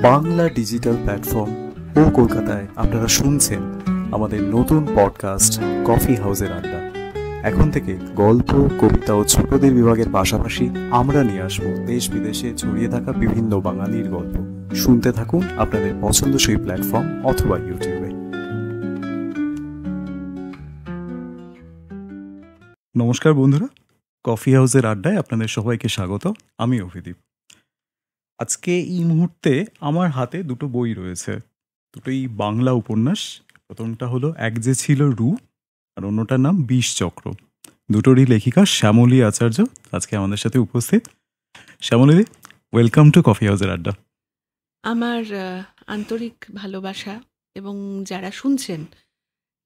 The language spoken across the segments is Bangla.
বাংলা ডিজিটাল প্ল্যাটফর্ম ও কলকাতায় আপনারা শুনছেন আমাদের নতুন পডকাস্ট কফি হাউসের আড্ডা। এখন থেকে গল্প, কবিতা ও ছোটদের বিভাগের পাশাপাশি আমরা নিয়ে আসবো দেশ বিদেশে ছড়িয়ে থাকা বিভিন্ন বাঙালির গল্প। শুনতে থাকুন আপনাদের পছন্দসই প্ল্যাটফর্ম অথবা ইউটিউবে। নমস্কার বন্ধুরা, কফি হাউসের আড্ডায় আপনাদের সবাইকে স্বাগত। আমি অভিদীপ। আজকে এই মুহূর্তে আমার হাতে দুটো বই রয়েছে, দুটোই বাংলা উপন্যাস। প্রথমটা হলো এক যে ছিল রু, আর অন্যটার নাম বিষচক্র। দুটোরই লেখিকা শ্যামলী আচার্য আজকে আমাদের সাথে উপস্থিত। শ্যামলী, ওয়েলকাম টু কফি হাউসের আড্ডা। আমার আন্তরিক ভালোবাসা এবং যারা শুনছেন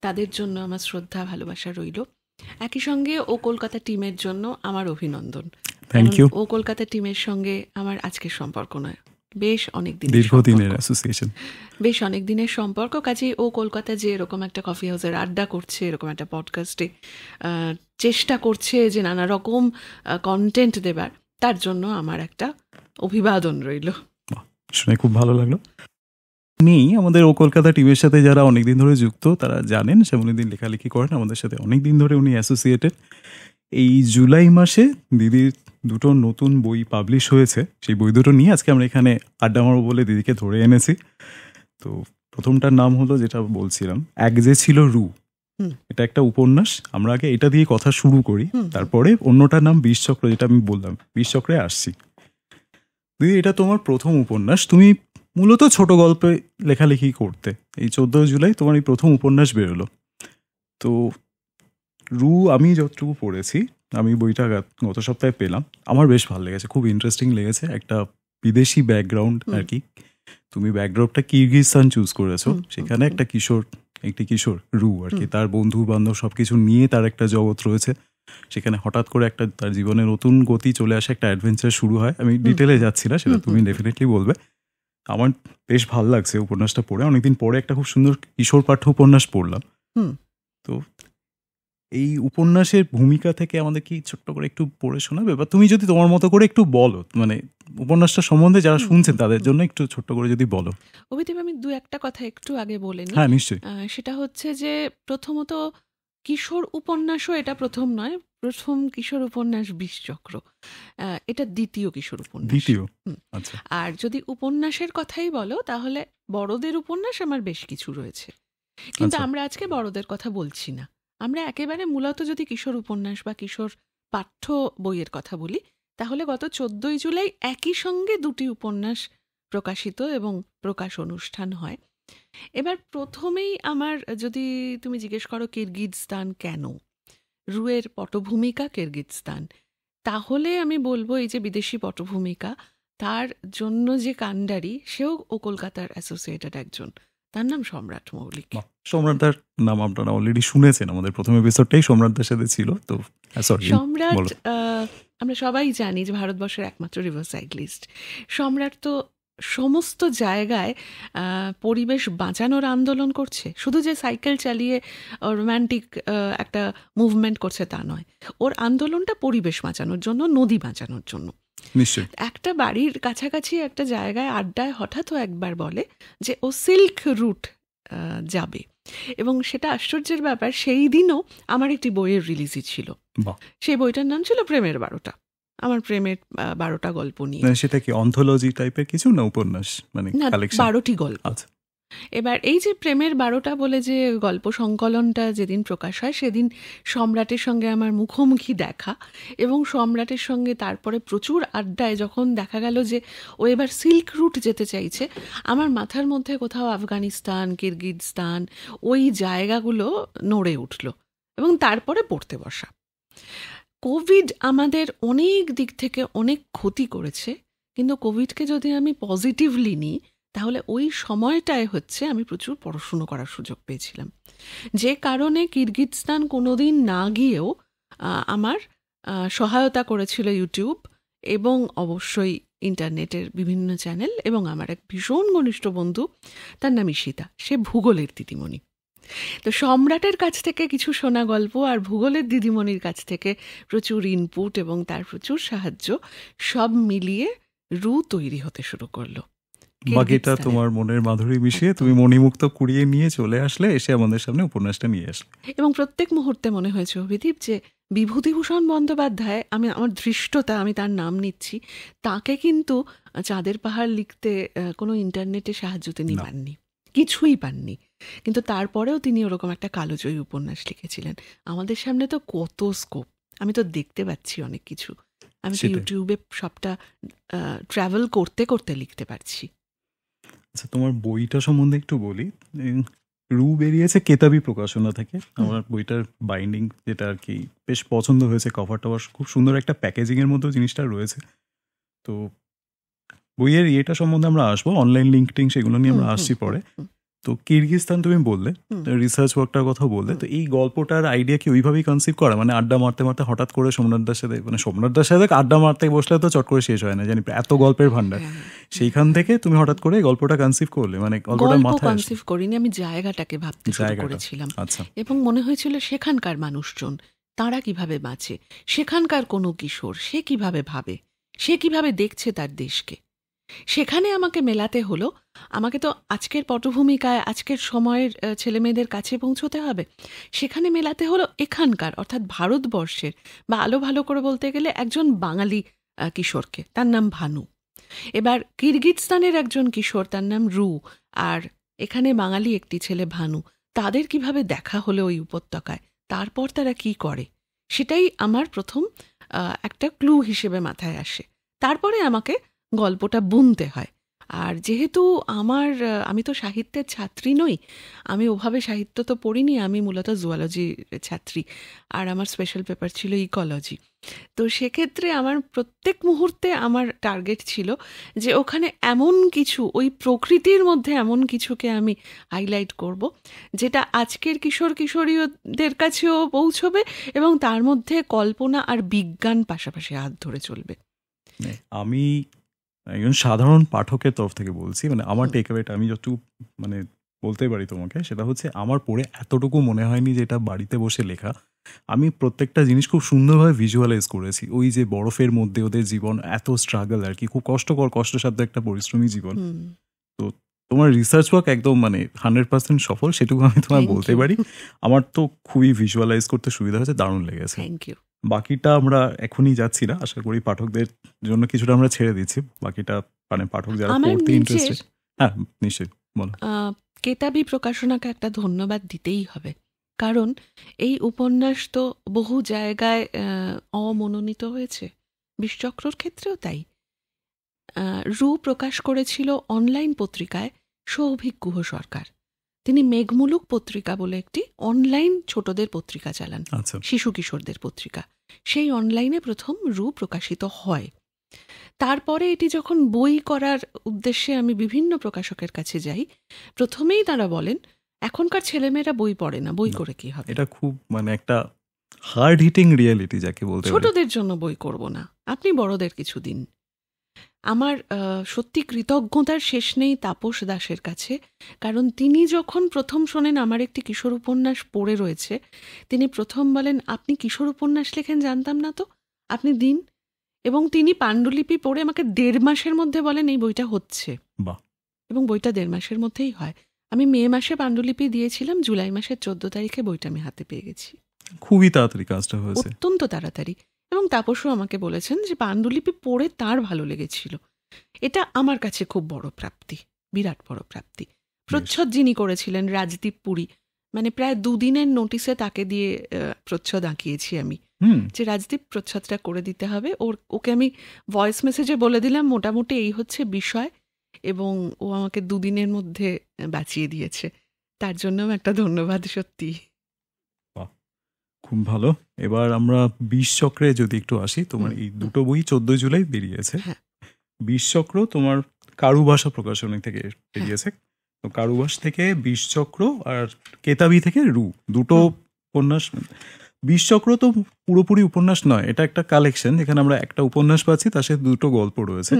তাদের জন্য আমার শ্রদ্ধা ভালোবাসা রইল। একই সঙ্গে ও কলকাতা টিমের জন্য আমার অভিনন্দন। Thank you. ও কলকাতা টিমের সঙ্গে আমার আজকের সম্পর্ক নয়, বেশ অনেক দীর্ঘদিনের অ্যাসোসিয়েশন, বেশ অনেক দিনের সম্পর্ক। কাজেই ও কলকাতা যে এরকম একটা কফি হাউসের আড্ডা করছে, এরকম একটা পডকাস্টে চেষ্টা করছে যে নানা রকম কন্টেন্ট দেবার, তার জন্য আমার একটা অভিবাদন রইল। শুনে খুব ভালো লাগলো। আমাদের ও কলকাতা টিমের সাথে যারা অনেকদিন ধরে যুক্ত তারা জানেন শ্যামলীদিন লেখালেখি করেন আমাদের সাথে, অনেকদিন ধরে উনি অ্যাসোসিয়েটেড। এই জুলাই মাসে দিদির দুটো নতুন বই পাবলিশ হয়েছে, সেই বই দুটো নিয়ে আজকে আমরা এখানে আড্ডা মারবো বলে দিদিকে ধরে এনেছি। তো প্রথমটার নাম হলো, যেটা বলছিলাম, এক যে ছিল রু। এটা একটা উপন্যাস। আমরা আগে এটা দিয়ে কথা শুরু করি, তারপরে অন্যটার নাম বিষচক্র, যেটা আমি বললাম, বিষচক্রে আসছি। দিদি, এটা তোমার প্রথম উপন্যাস। তুমি মূলত ছোট গল্পে লেখালেখি করতে। এই 14 জুলাই তোমার এই প্রথম উপন্যাস বেরোলো। তো রু আমি যতটুকু পড়েছি, আমি বইটা গত সপ্তাহে পেলাম, আমার বেশ ভালো লেগেছে, খুব ইন্টারেস্টিং লেগেছে। একটা বিদেশি ব্যাকগ্রাউন্ড আর কি। তুমি ব্যাকগ্রাউন্ডটা কিরগিজস্তান চুজ করেছো, সেখানে একটি কিশোর রু আর কি, তার বন্ধু বান্ধব সবকিছু নিয়ে তার একটা জগৎ রয়েছে। সেখানে হঠাৎ করে একটা তার জীবনে নতুন গতি চলে আসে, একটা অ্যাডভেঞ্চার শুরু হয়। আমি ডিটেলে যাচ্ছি না, সেটা তুমি ডেফিনেটলি বলবে। আমার বেশ ভালো লাগছে উপন্যাসটা পড়ে। অনেকদিন পরে একটা খুব সুন্দর কিশোর পাঠ্য উপন্যাস পড়লাম। তো এই উপন্যাসের ভূমিকা থেকে আমাদের কি ছোট্ট করে একটু পড়ে শোনাবে, বা তুমি যদি তোমার মতো করে একটু বলো, মানে উপন্যাসটা সম্বন্ধে যারা শুনছেন তাদের জন্য একটু ছোট্ট করে যদি বলো। অভিদীপ, আমি দু একটা কথা একটু আগে বলে নিই। হ্যাঁ, নিশ্চয়ই। সেটা হচ্ছে যে প্রথমত কিশোর উপন্যাসও এটা প্রথম নয়। প্রথম কিশোর উপন্যাস বিষচক্র, এটা দ্বিতীয় কিশোর উপন্যাস। দ্বিতীয়, আচ্ছা। আর যদি উপন্যাসের কথাই বলো, তাহলে বড়দের উপন্যাস আমার বেশ কিছু রয়েছে, কিন্তু আমরা আজকে বড়দের কথা বলছি না। আমরা একেবারে মূলত যদি কিশোর উপন্যাস বা কিশোর পাঠ্য বইয়ের কথা বলি, তাহলে গত 14 জুলাই একই সঙ্গে দুটি উপন্যাস প্রকাশিত এবং প্রকাশ অনুষ্ঠান হয়। এবার প্রথমেই আমার, যদি তুমি জিজ্ঞেস করো কিরগিজস্তান কেন, রুয়ের পটভূমিকা কিরগিজস্তান, তাহলে আমি বলবো এই যে বিদেশি পটভূমিকা, তার জন্য যে কাণ্ডারি, সেও ও কলকাতার অ্যাসোসিয়েটেড একজন, তার নাম সম্রাট মৌলিক। সম্রাটদার নাম আপনারা অলরেডি শুনেছেন, আমাদের প্রথম এপিসোডটাই সম্রাটদার সাথে ছিল। তো সম্রাট, আমরা সবাই জানি যে ভারতবর্ষের একমাত্র রিভার সাইক্লিস্ট। সম্রাট তো সমস্ত জায়গায় পরিবেশ বাঁচানোর আন্দোলন করছে। শুধু যে সাইকেল চালিয়ে রোম্যান্টিক একটা মুভমেন্ট করছে তা নয়, ওর আন্দোলনটা পরিবেশ বাঁচানোর জন্য, নদী বাঁচানোর জন্য। নিশ্চয়ই। একটা বাড়ির কাছাকাছি একটা জায়গায় আড্ডায় হঠাৎ ও একবার বলে যে ও সিল্ক রুট যাবে, এবং সেটা আশ্চর্যের ব্যাপার, সেই দিনও আমার একটি বইয়ের রিলিজই ছিল। সেই বইটার নাম ছিল প্রেমের 12টা, আমার প্রেমের 12টা গল্প নিয়ে। সেটা কি অন্থোলজি টাইপের কিছু না উপন্যাস, মানে না, 12টি গল্প। আচ্ছা। এবার এই যে প্রেমের 12টা বলে যে গল্প সংকলনটা যেদিন প্রকাশ হয়, সেদিন সম্রাটের সঙ্গে আমার মুখোমুখি দেখা, এবং সম্রাটের সঙ্গে তারপরে প্রচুর আড্ডায় যখন দেখা গেল যে ও এবার সিল্ক রুট যেতে চাইছে, আমার মাথার মধ্যে কোথাও আফগানিস্তান, কিরগিজস্তান, ওই জায়গাগুলো নড়ে উঠল, এবং তারপরে পড়তে বসা। কোভিড আমাদের অনেক দিক থেকে অনেক ক্ষতি করেছে, কিন্তু কোভিডকে যদি আমি পজিটিভলি নিই, তাহলে ওই সময়টায় হচ্ছে আমি প্রচুর পড়াশুনো করার সুযোগ পেয়েছিলাম, যে কারণে কিরগিজস্তান কোনোদিন না গিয়েও আমার সহায়তা করেছিল ইউটিউব এবং অবশ্যই ইন্টারনেটের বিভিন্ন চ্যানেল, এবং আমার এক ভীষণ ঘনিষ্ঠ বন্ধু, তার নাম ঈশিতা, সে ভূগোলের দিদিমণি। তো সম্রাটের কাছ থেকে কিছু শোনা গল্প আর ভূগোলের দিদিমণির কাছ থেকে প্রচুর ইনপুট এবং তার প্রচুর সাহায্য, সব মিলিয়ে রু তৈরি হতে শুরু করলো। বাকিটা কিরগিজস্তানের। তোমার মনের মাধুরী মিশিয়ে তুমি মণিমুক্ত কুড়িয়ে নিয়ে চলে আসলে, এসে আমাদের সামনে উপন্যাসটা নিয়ে আসলে। এবং প্রত্যেক মুহূর্তে মনে হয়েছে অভিদীপ যে বিভূতিভূষণ বন্দ্যোপাধ্যায়, আমার ধৃষ্টতা, আমি তার নাম নিচ্ছি, তাকে কিন্তু চাঁদের পাহাড় লিখতে কোনো ইন্টারনেটে সাহায্য তিনি না। পাননি, কিছুই পাননি, কিন্তু তারপরেও তিনি ওরকম একটা কালোজয়ী উপন্যাস লিখেছিলেন। আমাদের সামনে তো কত স্কোপ, আমি তো দেখতে পাচ্ছি অনেক কিছু, আমি তো সেটাই। ইউটিউবে সবটা ট্রাভেল করতে করতে লিখতে পারছি। আচ্ছা, তোমার বইটা সম্বন্ধে একটু বলি। রু বেরিয়েছে কেতাবি প্রকাশনা থেকে। আমার বইটার বাইন্ডিং যেটা আর কি বেশ পছন্দ হয়েছে, কভার টভার খুব সুন্দর একটা প্যাকেজিং এর মধ্যেও জিনিসটা রয়েছে। তো বইয়ের ইয়েটা সম্বন্ধে আমরা আসবো, অনলাইন লিঙ্ক টিঙ্ক সেগুলো নিয়ে আমরা আসছি পরে। তো কিরগিজস্তান তুমি বললে, রিসার্চ ওয়ার্কটার কথা বললে, তো এই গল্পটার আইডিয়া কি ওইভাবেই কনসিভ করা, মানে আড্ডা মারতে মারতে হঠাৎ করে সোমনাথদার সাথে, মানে সোমনাথদার সাথে আড্ডা মারতে বসলে তো চট করে শেষ হয় না, জানি এত গল্পের ভান্ডার, সেইখান থেকে তুমি হঠাৎ করে গল্পটা কনসিভ করলে, মানে গল্পটা গল্প মাথায় আসলো? কনসিভ করিনি, আমি জায়গাটাকে ভাবতে শুরু জায়গাটা, করেছিলাম। আচ্ছা। এবং মনে হয়েছিল সেখানকার মানুষজন, তারা কিভাবে বাঁচে, সেখানকার কোনো কিশোর সে কিভাবে ভাবে, সে কিভাবে দেখছে তার দেশকে। সেখানে আমাকে মেলাতে হলো, আমাকে তো আজকের পটভূমিকায় আজকের সময়ের ছেলেমেয়েদের কাছে পৌঁছতে হবে, সেখানে মেলাতে হলো এখানকার, অর্থাৎ ভারতবর্ষের, বা আলো ভালো করে বলতে গেলে একজন বাঙালি কিশোরকে, তার নাম ভানু। এবার কিরগিজস্তানের একজন কিশোর, তার নাম রু, আর এখানে বাঙালি একটি ছেলে ভানু, তাদের কিভাবে দেখা হলো ওই উপত্যকায়, তারপর তারা কি করে, সেটাই আমার প্রথম একটা ক্লু হিসেবে মাথায় আসে। তারপরে আমাকে গল্পটা বুনতে হয়। আর যেহেতু আমি তো সাহিত্যের ছাত্রী নই, আমি ওভাবে সাহিত্য তো পড়িনি, আমি মূলত জুওলজি ছাত্রী, আর আমার স্পেশাল পেপার ছিল ইকোলজি। তো সেক্ষেত্রে আমার প্রত্যেক মুহূর্তে আমার টার্গেট ছিল যে ওখানে এমন কিছু, ওই প্রকৃতির মধ্যে এমন কিছুকে আমি হাইলাইট করব যেটা আজকের কিশোর কিশোরীদের কাছেও পৌঁছবে, এবং তার মধ্যে কল্পনা আর বিজ্ঞান পাশাপাশি হাত ধরে চলবে। আমি একজন সাধারণ পাঠকের তরফ থেকে বলছি, মানে আমার টেকঅ্যাওয়েটা আমি যতটুকু মানে বলতে পারি তোমাকে, সেটা হচ্ছে আমার পড়ে এতটুকু মনে হয়নি যে এটা বাড়িতে বসে লেখা। আমি প্রত্যেকটা জিনিস খুব সুন্দরভাবে ভিজুয়ালাইজ করেছি। ওই যে বরফের মধ্যে ওদের জীবন, এত স্ট্রাগল আর কি, খুব কষ্টকর, কষ্টসাধ্য একটা পরিশ্রমী জীবন। তো তোমার রিসার্চ ওয়ার্ক একদম মানে 100% সফল, সেটুকু আমি তোমায় বলতে পারি। আমার তো খুবই ভিজুয়ালাইজ করতে সুবিধা হয়েছে, দারুণ লেগেছে। Thank you. বাকিটা আমরা এখনই যাচ্ছি না, আশা করি পাঠকদের জন্য কিছুটা আমরা ছেড়ে দিচ্ছি। বাকিটা মানে পাঠক যারা পড়তে ইন্টারেস্টেড। হ্যাঁ, নিশ্চয়ই বলো। কেতাবি প্রকাশনাকে একটা ধন্যবাদ দিতেই হবে, কারণ এই উপন্যাস তো বহু জায়গায় অমনোনীত হয়েছে, বিষচক্রর ক্ষেত্রেও তাই। রু প্রকাশ করেছিল অনলাইন পত্রিকায় সৌভিক গুহ সরকার। তিনি মেঘমুলুক পত্রিকা বলে একটি অনলাইন ছোটদের পত্রিকা চালান, আচ্ছা। শিশু কিশোরদের পত্রিকা। সেই অনলাইনে প্রথম রু প্রকাশিত হয়। তারপরে এটি যখন বই করার উদ্দেশ্যে আমি বিভিন্ন প্রকাশকের কাছে যাই, প্রথমেই তারা বলেন এখনকার ছেলেমেয়েরা বই পড়ে না, বই করে কি হবে, এটা খুব মানে একটা হার্ড হিটিং রিয়েলিটি যাকে বলতে পারি। ছোটদের জন্য বই করব না, আপনি বড়দের কিছু দিন। আমার সত্যি কৃতজ্ঞতার শেষ নেই তাপস দাসের কাছে, কারণ তিনি যখন প্রথম শোনেন আমার একটি কিশোর উপন্যাস পড়ে রয়েছে, তিনি প্রথম বলেন, আপনি কিশোর উপন্যাস লেখেন জানতাম না তো, আপনি দিন। এবং তিনি পাণ্ডুলিপি পড়ে আমাকে 1.5 মাসের মধ্যে বলেন এই বইটা হচ্ছে। বাহ। এবং বইটা 1.5 মাসের মধ্যেই হয়। আমি মে মাসে পাণ্ডুলিপি দিয়েছিলাম, জুলাই মাসের 14 তারিখে বইটা আমি হাতে পেয়ে গেছি। খুবই তাড়াতাড়ি কাজটা হয়েছে, অত্যন্ত তাড়াতাড়ি। এবং তাপসও আমাকে বলেছেন যে পাণ্ডুলিপি পড়ে তার ভালো লেগেছিল। এটা আমার কাছে খুব বড় প্রাপ্তি, বিরাট বড় প্রাপ্তি। প্রচ্ছদ যিনি করেছিলেন রাজদীপ পুরী, মানে প্রায় 2 দিনের নোটিসে তাকে দিয়ে প্রচ্ছদ আঁকিয়েছি আমি, যে রাজদীপ প্রচ্ছদটা করে দিতে হবে। ওকে আমি ভয়েস মেসেজে বলে দিলাম মোটামুটি এই হচ্ছে বিষয়, এবং ও আমাকে 2 দিনের মধ্যে বাঁচিয়ে দিয়েছে। তার জন্যও একটা ধন্যবাদ সত্যি। খুব ভালো। এবার আমরা বিষচক্রে যদি একটু আসি, তোমার এই দুটো বই 14 জুলাই বেরিয়েছে। বিষচক্র তোমার কারুভাষা প্রকাশনী থেকে বেরিয়েছে। তো কারুভাষ থেকে বিষচক্র, আর কেতাবি থেকে রু, দুটো উপন্যাস। বিষচক্র তো পুরোপুরি উপন্যাস নয়, এটা একটা কালেকশন, এখানে আমরা একটা উপন্যাস পাচ্ছি, তার সাথে দুটো গল্প রয়েছে।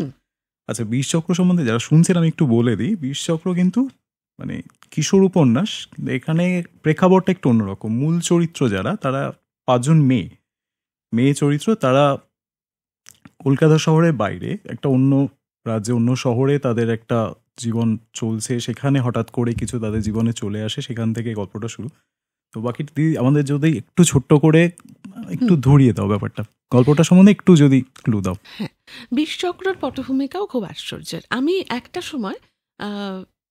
আচ্ছা, বিষচক্র সম্বন্ধে যারা শুনছেন আমি একটু বলে দিই। বিষচক্র কিন্তু মানে কিশোর উপন্যাস, এখানে প্রেক্ষাপটটা একটু অন্যরকম। মূল চরিত্র যারা, তারা 5 জন মেয়ে চরিত্র, তারা কলকাতা শহরের বাইরে একটা অন্য রাজ্যে, অন্য শহরে তাদের একটা জীবন চলছে, সেখানে হঠাৎ করে কিছু তাদের জীবনে চলে আসে, সেখান থেকে গল্পটা শুরু। তো বাকি আমাদের যদি একটু ছোট্ট করে একটু ধরিয়ে দাও ব্যাপারটা, গল্পটা সম্বন্ধে একটু যদি ক্লু দাও। হ্যাঁ, বিষচক্রর পটভূমিকাও খুব আশ্চর্যের। আমি একটা সময়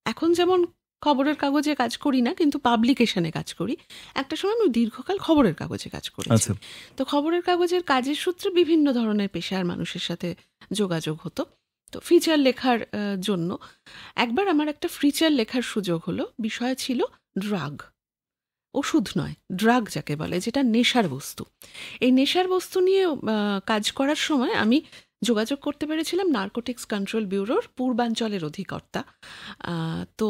এখন যেমন খবরের কাগজে কাজ করি না, কিন্তু পাবলিকেশনে কাজ করি। একটা সময় আমি দীর্ঘকাল খবরের কাগজে কাজ করেছি। আচ্ছা, তো খবরের কাগজের কাজের সূত্রে বিভিন্ন ধরনের পেশার মানুষের সাথে যোগাযোগ হতো। তো ফিচার লেখার জন্য একবার আমার একটা ফিচার লেখার সুযোগ হলো। বিষয় ছিল ড্রাগ, ওষুধ নয়, ড্রাগ যাকে বলে, যেটা নেশার বস্তু। এই নেশার বস্তু নিয়ে কাজ করার সময় আমি যোগাযোগ করতে পেরেছিলাম নার্কোটিক্স কন্ট্রোল ব্যুরোর পূর্বাঞ্চলের অধিকর্তা। তো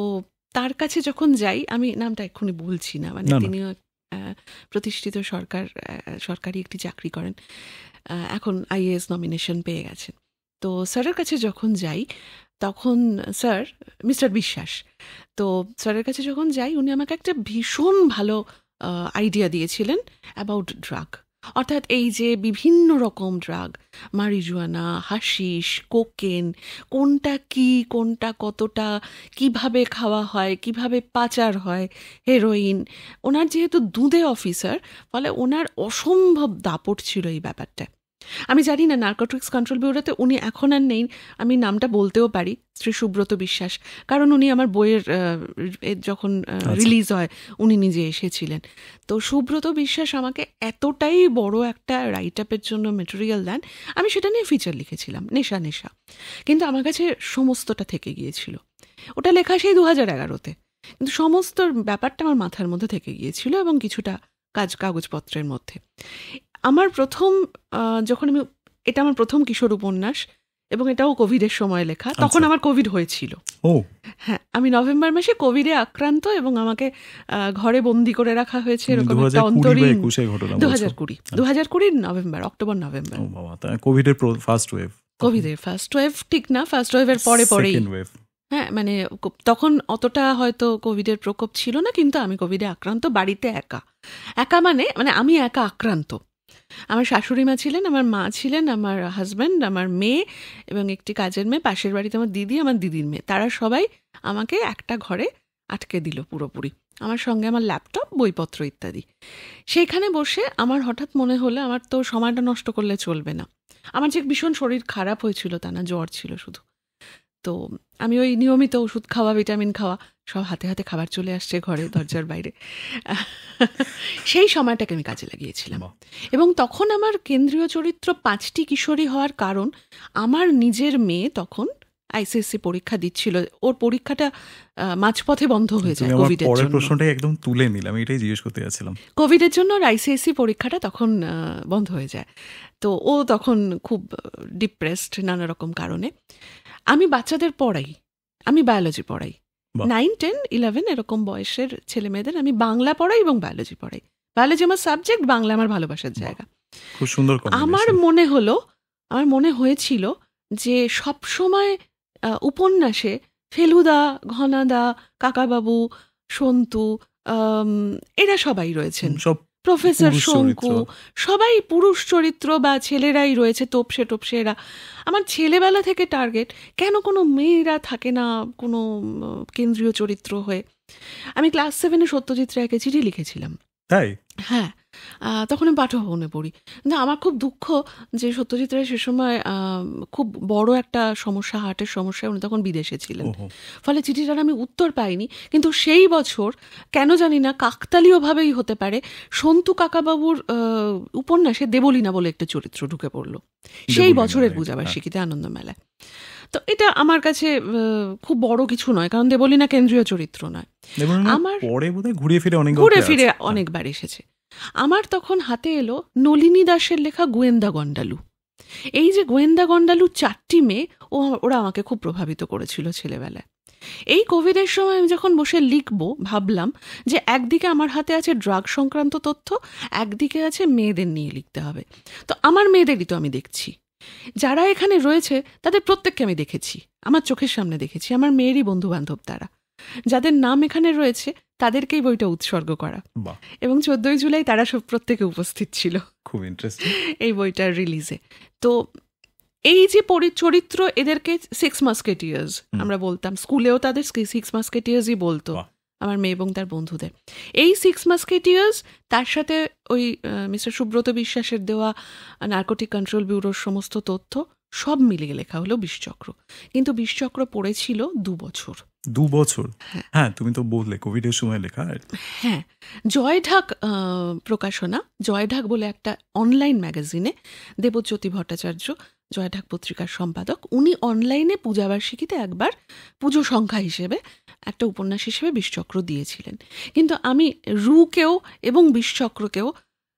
তার কাছে যখন যাই, আমি নামটা এক্ষুনি বলছি না, মানে তিনিও প্রতিষ্ঠিত সরকারি একটি চাকরি করেন, এখন আইএএস নমিনেশন পেয়ে গেছেন। তো স্যারের কাছে যখন যাই তখন স্যার, মিস্টার বিশ্বাস, তো স্যারের কাছে যখন যাই উনি আমাকে একটা ভীষণ ভালো আইডিয়া দিয়েছিলেন অ্যাবাউট ড্রাগ। অর্থাৎ এই যে বিভিন্ন রকম ড্রাগ, মারিজুয়ানা, হাশিশ, কোকেন, কোনটা কি, কোনটা কতটা, কিভাবে খাওয়া হয়, কিভাবে পাচার হয়, হেরোইন। ওনার যেহেতু দুধে অফিসার, ফলে ওনার অসম্ভব দাপট ছিল এই ব্যাপারটা। আমি জানি না নার্কোটিক্স কন্ট্রোল ব্যুরোতে উনি এখন আর নেই, আমি নামটা বলতেও পারি, শ্রী সুব্রত বিশ্বাস, কারণ উনি আমার বইয়ের যখন রিলিজ হয় উনি নিজে এসেছিলেন। তো সুব্রত বিশ্বাস আমাকে এতটাই বড় একটা রাইট আপের জন্য মেটেরিয়াল দেন, আমি সেটা নিয়ে ফিচার লিখেছিলাম, নেশা নেশা। কিন্তু আমার কাছে সমস্তটা থেকে গিয়েছিল। ওটা লেখা সেই 2011-তে, কিন্তু সমস্ত ব্যাপারটা আমার মাথার মধ্যে থেকে গিয়েছিল এবং কিছুটা কাগজপত্রের মধ্যে। আমার প্রথম যখন এটা আমার প্রথম কিশোর উপন্যাস, এবং এটাও কোভিডের সময় লেখা। তখন আমার কোভিড হয়েছিল। হ্যাঁ, আমি নভেম্বর মাসে কোভিডে আক্রান্ত এবং আমাকে ঘরে বন্দি করে রাখা হয়েছে, এরকম একটা অন্তরীণ। 2020 নভেম্বর, অক্টোবর নভেম্বর। কোভিডের ফার্স্ট ওয়েভ ঠিক না, ফার্স্ট ওয়েভের পরেই। হ্যাঁ, মানে তখন অতটা হয়তো কোভিডের প্রকোপ ছিল না, কিন্তু আমি কোভিডে আক্রান্ত, বাড়িতে একা মানে আমি একা আক্রান্ত। আমার শাশুড়ি মা ছিলেন, আমার মা ছিলেন, আমার হাজব্যান্ড, আমার মেয়ে এবং একটি কাজের মেয়ে, পাশের বাড়িতে আমার দিদি, আমার দিদির মেয়ে, তারা সবাই আমাকে একটা ঘরে আটকে দিল পুরোপুরি। আমার সঙ্গে আমার ল্যাপটপ, বইপত্র ইত্যাদি। সেইখানে বসে আমার হঠাৎ মনে হলো আমার তো সময়টা নষ্ট করলে চলবে না। আমার যে ভীষণ শরীর খারাপ হয়েছিল তা না, জ্বর ছিল শুধু। তো আমি ওই নিয়মিত ওষুধ খাওয়া, ভিটামিন খাওয়া, সব হাতে হাতে খাবার চলে আসছে ঘরে, দরজার বাইরে। সেই সময়টাকে আমি কাজে লাগিয়েছিলাম। এবং তখন আমার কেন্দ্রীয় চরিত্র 5টি কিশোরী হওয়ার কারণ, আমার নিজের মেয়ে তখন আইসিএসসি পরীক্ষা দিচ্ছিল, ওর পরীক্ষাটা মাঝপথে বন্ধ হয়ে যায় কোভিডের জন্য। প্রশ্নটাই একদম তুলে নিলাম, এটাই জিজ্ঞেস করতে যাচ্ছিলাম। কোভিডের জন্য ওর আইসিএসসি পরীক্ষাটা তখন বন্ধ হয়ে যায়। তো ও তখন খুব ডিপ্রেসড নানা রকম কারণে। আমি বাচ্চাদের পড়াই, আমি বায়োলজি পড়াই, 9, 10, 11 এরকম বয়সের ছেলে মেয়েদের আমি বাংলা পড়াই এবং বায়োলজি পড়াই। বায়োলজি আমার সাবজেক্ট, বাংলা আমার ভালোবাসার জায়গা। খুব সুন্দর। আমার মনে হয়েছিল যে সব সময় উপন্যাসে ফেলুদা, ঘনাদা, কাকাবাবু, সন্তু, এরা সবাই রয়েছেন, প্রফেসর শঙ্কু, সবাই পুরুষ চরিত্র বা ছেলেরাই রয়েছে, তোপসে এরা। আমার ছেলেবেলা থেকে টার্গেট, কেন কোনো মেয়েরা থাকে না কোনো কেন্দ্রীয় চরিত্র হয়ে। আমি ক্লাস 7-এ সত্যজিৎ রায়কে চিঠি লিখেছিলাম। তাই? হ্যাঁ, তখন আমি পাঠভবনে পড়ি। কিন্তু আমার খুব দুঃখ যে সত্যজিৎ রায় সে সময় খুব বড় একটা সমস্যা, হার্টের সমস্যায় উনি তখন বিদেশে ছিলেন। ফলে চিঠিটার আমি উত্তর পাইনি। কিন্তু সেই বছর কেন জানি না, কাকতালীয়ভাবেই হতে পারে, সন্তু কাকাবাবুর উপন্যাসে দেবলীনা বলে একটা চরিত্র ঢুকে পড়লো সেই বছরের পূজাবার্ষিকীতে আনন্দমেলায়। তো এটা আমার কাছে খুব বড় কিছু নয়, কারণ দেবলীনা কেন্দ্রীয় চরিত্র নয়। আমার ঘুরে ফিরে অনেকবার এসেছে। আমার তখন হাতে এলো নলিনী দাসের লেখা গোয়েন্দা গন্ডালু। এই যে গোয়েন্দা গন্ডালু 4টি মেয়ে, ওরা আমাকে খুব প্রভাবিত করেছিল ছেলেবেলায়। এই কোভিডের সময় আমি যখন বসে লিখবো, ভাবলাম যে একদিকে আমার হাতে আছে ড্রাগ সংক্রান্ত তথ্য, একদিকে আছে মেয়েদের নিয়ে লিখতে হবে। তো আমার মেয়েদেরই তো আমি দেখছি, যারা এখানে রয়েছে তাদের প্রত্যেককে আমি দেখেছি, আমার চোখের সামনে দেখেছি, আমার মেয়েরই বন্ধু বান্ধব তারা, যাদের নাম এখানে রয়েছে তাদেরকেই বইটা উৎসর্গ করা। এবং 14ই জুলাই তারা সব প্রত্যেকে উপস্থিত ছিল, খুব ইন্টারেস্টিং, এই বইটার রিলিজে। তো এই যে চরিত্র, এদেরকে 6 মাস্কেটিয়ার্স আমরা বলতাম, স্কুলেও তাদের 6 মাস্কেটিয়ার্সই বলতো আমার মেয়ে এবং তার বন্ধুদের। এই 6 মাস্কেটিয়ার্স, তার সাথে ওই মিস্টার সুব্রত বিশ্বাসের দেওয়া নার্কোটিক কন্ট্রোল ব্যুরোর সমস্ত তথ্য সব মিলিয়ে লেখা হলো বিষচক্র। কিন্তু বিষচক্র পড়েছিল 2 বছর। 2 বছর? হ্যাঁ, তুমি তো বললে কোভিডের সময় লেখা। হ্যাঁ, জয়ঢাক প্রকাশনা, জয়ঢাক বলে একটা অনলাইন ম্যাগাজিনে দেবজ্যোতি ভট্টাচার্য, জয়ঢাক পত্রিকার সম্পাদক, উনি অনলাইনে পূজাবার্ষিকীতে একবার পুজো সংখ্যা হিসেবে একটা উপন্যাস হিসেবে বিষচক্র দিয়েছিলেন। কিন্তু আমি রুকেও এবং বিষচক্রকেও,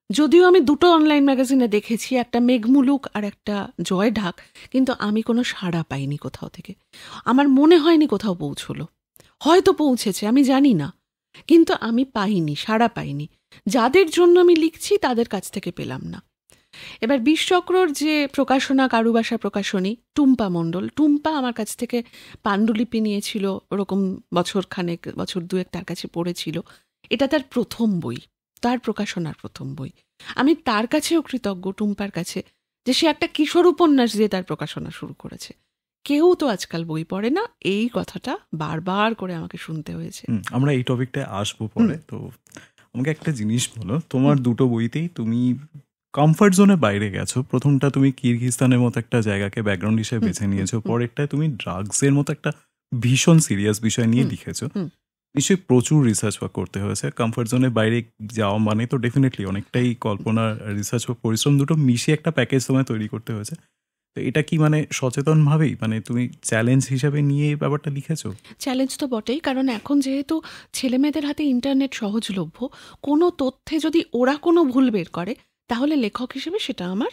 যদিও আমি দুটো অনলাইন ম্যাগাজিনে দেখেছি, একটা মেঘমুলুক আর একটা জয়ঢাক, কিন্তু আমি কোনো সাড়া পাইনি কোথাও থেকে। আমার মনে হয়নি কোথাও পৌঁছলো, হয়তো পৌঁছেছে, আমি জানি না, কিন্তু আমি পাইনি, সাড়া পাইনি। যাদের জন্য আমি লিখছি তাদের কাছ থেকে পেলাম না। এবার বিষচক্রর যে প্রকাশনা, কারুবাসা প্রকাশনী, টুম্পা মণ্ডল, টুম্পা আমার কাছ থেকে পাণ্ডুলিপি নিয়েছিল, ওরকম বছর 2 তার কাছে পড়েছিল। এটা তার প্রথম বই, তার প্রকাশনার প্রথম বই। আমি তার কাছেও কৃতজ্ঞ, টুম্পার কাছে, যে সে একটা কিশোর উপন্যাস দিয়ে তার প্রকাশনা শুরু করেছে। কেউ তো আজকাল বই পড়ে না, এই কথাটা বারবার করে আমাকে শুনতে হয়েছে। আমরা এই টপিকটায় আসবো পরে। তো আমাকে একটা জিনিস বলো, তোমার দুটো বইতেই তুমি কমফর্ট জোনের বাইরে গেছো। প্রথমটা তুমি কিরগিজস্তানের মতো একটা জায়গাকে ব্যাকগ্রাউন্ড হিসেবে বেছে নিয়েছো, পরেরটায় তুমি ড্রাগসের মতো একটা ভীষণ সিরিয়াস বিষয় নিয়ে লিখেছো। নিশ্চয়ই প্রচুর রিসার্চ ওয়ার্ক করতে হয়েছে। কমফর্ট জোনের বাইরে যাওয়া মানে তো ডেফিনেটলি অনেকটাই কল্পনা, রিসার্চ ওয়ার্ক, পরিশ্রম দুটো মিশিয়ে একটা প্যাকেজ তোমায় তৈরি করতে হয়েছে। তো এটা কি মানে সচেতনভাবেই মানে তুমি চ্যালেঞ্জ হিসাবে নিয়ে এই ব্যাপারটা লিখেছো? চ্যালেঞ্জ তো বটেই, কারণ এখন যেহেতু ছেলেমেয়েদের হাতে ইন্টারনেট সহজলভ্য, কোনো তথ্যে যদি ওরা কোনো ভুল বের করে, তাহলে লেখক হিসেবে সেটা আমার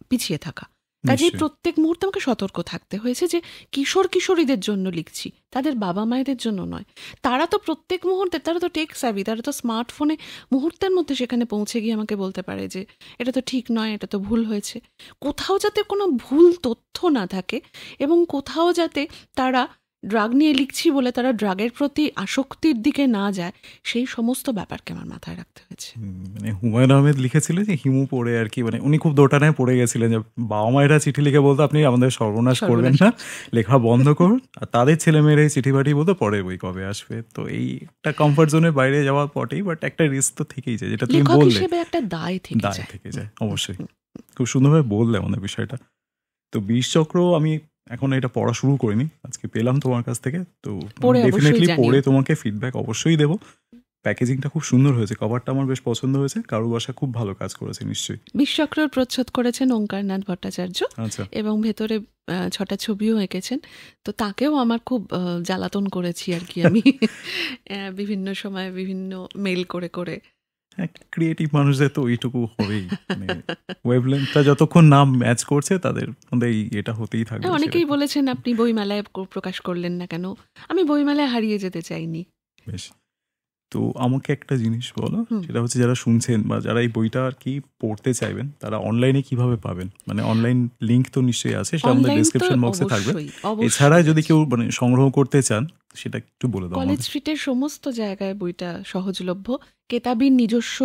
পিছিয়ে থাকা। কাজেই প্রত্যেক মুহূর্তে আমাকে সতর্ক থাকতে হয়েছে যে কিশোর কিশোরীদের জন্য লিখছি, তাদের বাবা মায়েদের জন্য নয়। তারা তো প্রত্যেক মুহূর্তে, তারা তো টেক সাবি, তারা তো স্মার্টফোনে মুহূর্তের মধ্যে সেখানে পৌঁছে গিয়ে আমাকে বলতে পারে যে এটা তো ঠিক নয়, এটা তো ভুল হয়েছে। কোথাও যাতে কোনো ভুল তথ্য না থাকে, এবং কোথাও যাতে তারা ড্রাগ নিয়ে লিখছি বলে তারা ড্রাগের প্রতি আসক্তির দিকে না যায়, সেই সমস্ত ব্যাপারকে আমার মাথায় রাখতে হয়েছে। মানে হুমায়ুন আহমেদ লিখেছিলেন যে হিমু পড়ে আর কি, মানে উনি খুব দোটানায় পড়ে গেছিলেন যে বাবা মায়েরা চিঠি লিখে বলতো আপনি আমাদের সর্বনাশ করবেন না, লেখা বন্ধ করুন, আর তাদের ছেলেমেয়েরা চিঠি পাঠিয়ে বলতো পরে বই কবে আসবে। তো এই একটা কমফর্ট জোনের বাইরে যাওয়া পটেই, বাট একটা রিস্ক তো থেকেই যায়, যেটা তুমি বললে, একটা দায় থেকে যায়। অবশ্যই খুব সুন্দরভাবে বললে আমাদের বিষয়টা। তো বিষচক্র আমি এখন এটা পড়া শুরু করিনি, আজকে পেলাম তোমার কাছ থেকে, তো ডেফিনেটলি পড়ে তোমাকে ফিডব্যাক অবশ্যই দেবো। প্যাকেজিংটা খুব সুন্দর হয়েছে, কভারটা আমার বেশ পছন্দ হয়েছে, কারুবাসা খুব ভালো কাজ করেছে নিশ্চয়ই। বিষচক্রর প্রচ্ছদ করেছেন ওঙ্কারনাথ ভট্টাচার্য, এবং ভেতরে 6টা ছবিও এঁকেছেন। তো তাকেও আমার খুব জ্বালাতন করেছি আর কি আমি, বিভিন্ন সময় বিভিন্ন মেল করে করে। ক্রিয়েটিভ মানুষদের তো ওইটুকু হবেই, ওয়েভলেন্থটা যতক্ষণ না ম্যাচ করছে তাদের মধ্যে এটা হতেই থাকবে। অনেকেই বলেছেন আপনি বইমেলায় প্রকাশ করলেন না কেন? আমি বইমেলায় হারিয়ে যেতে চাইনি। বেশ, তো আমাকে একটা জিনিস বলো, সেটা হচ্ছে যারা শুনছেন বা যারা এই বইটা আর কি পড়তে চাইবেন, তারা অনলাইনে কিভাবে পাবেন? মানে অনলাইন লিংক তো নিশ্চয়ই আছে, সেটা আমাদের ডেসক্রিপশন বক্সে থাকবে। এছাড়া যদি কেউ মানে সংগ্রহ করতে চান সেটা একটু বলে দাও। কলেজ স্ট্রিটের সমস্ত জায়গায় বইটা সহজলভ্য। কেতাবির নিজস্ব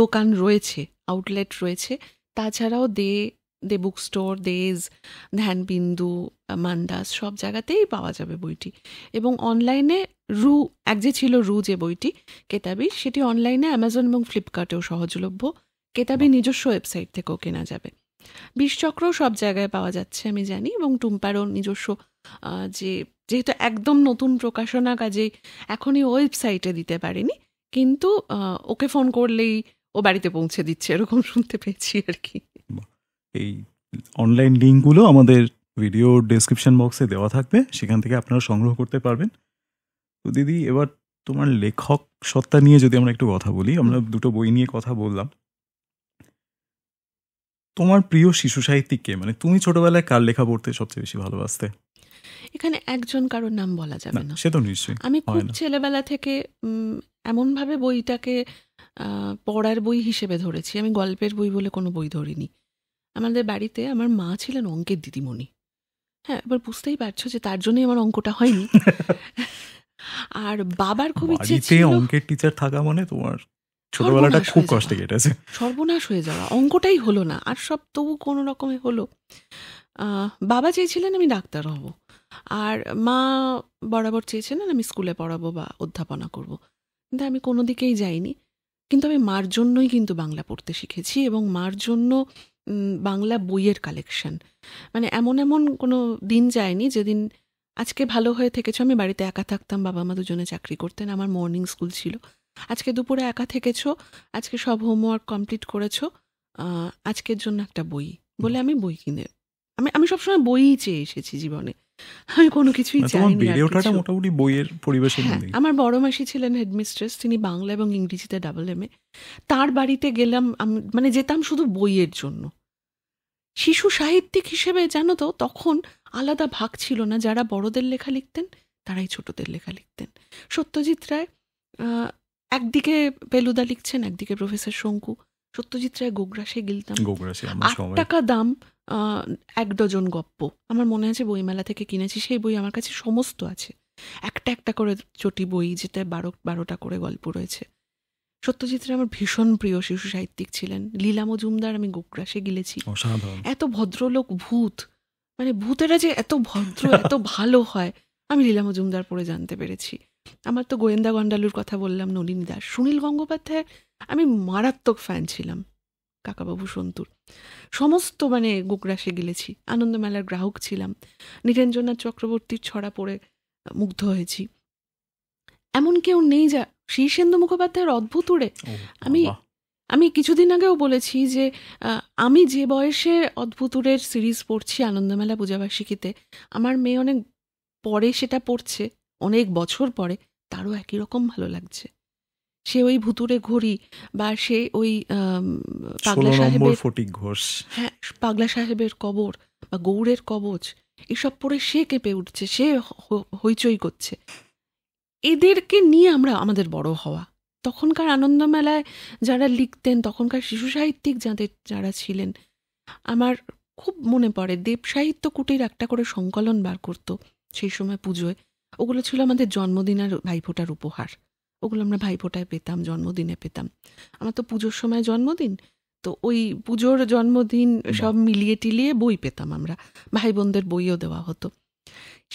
দোকান রয়েছে, আউটলেট রয়েছে। তাছাড়াও দে বুক স্টোর, দেজ, ধ্যানবিন্দু, মান্দাস, সব জায়গাতেই পাওয়া যাবে বইটি। এবং অনলাইনে এক যে ছিল যে বইটি কেতাবি, সেটি অনলাইনে অ্যামাজন এবং ফ্লিপকার্টেও সহজলভ্য। কেতাবির নিজস্ব ওয়েবসাইট থেকেও কেনা যাবে। বিষচক্রও সব জায়গায় পাওয়া যাচ্ছে আমি জানি, এবং টুম্পারও নিজস্ব, যেহেতু একদম নতুন প্রকাশনা, কাজেই এখনই ওয়েবসাইটে দিতে পারেনি, কিন্তু ওকে ফোন করলেই ও বাড়িতে পৌঁছে দিচ্ছে, এরকম শুনতে পেয়েছি আর কি। এই অনলাইন লিঙ্কগুলো আমাদের ভিডিও ডেসক্রিপশন বক্সে দেওয়া থাকবে, সেখান থেকে আপনারা সংগ্রহ করতে পারবেন। তো দিদি, এবার তোমার লেখক সত্তা নিয়ে যদি আমরা একটু কথা বলি, আমরা দুটো বই নিয়ে কথা বললাম। তোমার প্রিয় শিশু সাহিত্যিককে, মানে তুমি ছোটবেলায় কার লেখা পড়তে সবচেয়ে বেশি ভালোবাসতে? এখানে একজন কারোর নাম বলা যাবে না, সে তো নিশ্চয়ই। আমি খুব ছেলেবেলা থেকে এমনভাবে বইটাকে পড়ার বই হিসেবে ধরেছি, আমি গল্পের বই বলে কোনো বই ধরিনি। আমাদের বাড়িতে আমার মা ছিলেন অঙ্কের দিদিমণি। হ্যাঁ, এবার বুঝতেই পারছো যে তার জন্যই আমার অঙ্কটা হয়নি। আর বাবার খুব ইচ্ছে ছিল, অঙ্কের টিচার থাকা মানে তোমার ছোটবেলাটা সর্বনাশ খুব হয়ে কষ্টে যাওয়া। কেটেছে। সর্বনাশ হয়ে যাওয়া, অঙ্কটাই হলো না, আর সব তবু কোনো রকমে হলো। বাবা চেয়েছিলেন আমি ডাক্তার হব, আর মা বরাবর চেয়েছিলেন আমি স্কুলে পড়াবো বা অধ্যাপনা করব, কিন্তু আমি কোনো দিকেই যাইনি। কিন্তু আমি মার জন্যই কিন্তু বাংলা পড়তে শিখেছি, এবং মার জন্য বাংলা বইয়ের কালেকশন, মানে এমন এমন কোনো দিন যায়নি যেদিন আজকে ভালো হয়ে থেকেছো, আমি বাড়িতে একা থাকতাম, বাবা মা দুজনে চাকরি করতেন, আমার মর্নিং স্কুল ছিল, আজকে দুপুরে একা থেকেছো, আজকে সব হোমওয়ার্ক কমপ্লিট করেছো, আজকের জন্য একটা বই, বলে আমি বই কিনে, আমি সবসময় বইই চেয়ে এসেছি জীবনে, আমি কোনো কিছুই মানে তোমার চাইনি আর বেড়ে ওঠাটা কিছু। মোটামুটি বইয়ের পরিবেশের হ্যাঁ, মধ্যেই। আমার বড় মাসি ছিলেন হেডমিস্ট্রেস, তিনি বাংলা এবং ইংরেজিতে ডাবল MA। তার বাড়িতে গেলাম, মানে যেতাম শুধু বইয়ের জন্য। শিশু সাহিত্যিক হিসেবে জানো তো তখন আলাদা ভাগ ছিল না, যারা বড়দের লেখা লিখতেন তারাই ছোটদের লেখা লিখতেন। সত্যজিৎ রায় একদিকে ফেলুদা লিখছেন, একদিকে প্রফেসর শঙ্কু। সত্যজিৎ রায় গোগ্রাসে গিলতাম, গোগ্রাসে আমরা 8 সবাই। টাকা দাম, 1 ডজন গপ্প। আমার মনে আছে বইমেলা থেকে কিনেছি, সেই বই আমার কাছে সমস্ত আছে, একটা একটা করে চটি বই, যেটা 12টা করে গল্প রয়েছে। সত্যজিৎ রায় আমার ভীষণ প্রিয় শিশু সাহিত্যিক ছিলেন। লীলা মজুমদার আমি গোগ্রাসে গিলেছি। অসাধারণ। এত ভদ্রলোক, ভূত, মানে ভূতেরা যে এত ভদ্র এত ভালো হয়, আমি লীলা মজুমদার পড়ে জানতে পেরেছি। আমার তো গোয়েন্দা গন্ডালুর কথা বললাম, নলিনী দাস, সুনীল গঙ্গোপাধ্যায় আমি মারাত্মক ফ্যান ছিলাম, কাকাবাবু সন্তুর, সমস্ত মানে গোগ্রাসে গিলেছি। আনন্দমেলার গ্রাহক ছিলাম, নীরেন্দ্রনাথ চক্রবর্তীর ছড়া পড়ে মুগ্ধ হয়েছি। এমন কেউ নেই যা, শীর্ষেন্দু মুখোপাধ্যায়ের অদ্ভুতুড়ে ও আমি বাবা। আমি কিছুদিন আগেও বলেছি যে আমি যে বয়সে অদ্ভুতুরের সিরিজ পড়ছি আনন্দমেলা পূজাবার্ষিকীতে, আমার মেয়ে অনেক পরে সেটা পড়ছে, অনেক বছর পরে, তারও একই রকম ভালো লাগছে। সে ওই ভুতুরে ঘড়ি, বা সে ওই 16 পাগলা নম্বর সাহেবের, ফটিক ঘোষ। হ্যাঁ, পাগলা সাহেবের কবর বা গৌড়ের কবচ, এসব পড়ে সে কেঁপে উঠছে, সে হইচই করছে। এদেরকে নিয়ে আমরা আমাদের বড় হওয়া। তখনকার আনন্দমেলায় যারা লিখতেন, তখনকার শিশু সাহিত্যিক যারা ছিলেন, আমার খুব মনে পড়ে দেব সাহিত্য কুটির একটা করে সংকলন বার করতো সেই সময় পুজোয়। ওগুলো ছিল আমাদের জন্মদিন আর ভাইফোঁটার উপহার, ওগুলো আমরা ভাইফোঁটায় পেতাম, জন্মদিনে পেতাম। আমার তো পুজোর সময় জন্মদিন, তো ওই পুজোর জন্মদিন সব মিলিয়ে টিলিয়ে বই পেতাম আমরা, ভাই বোনদের বইও দেওয়া হতো।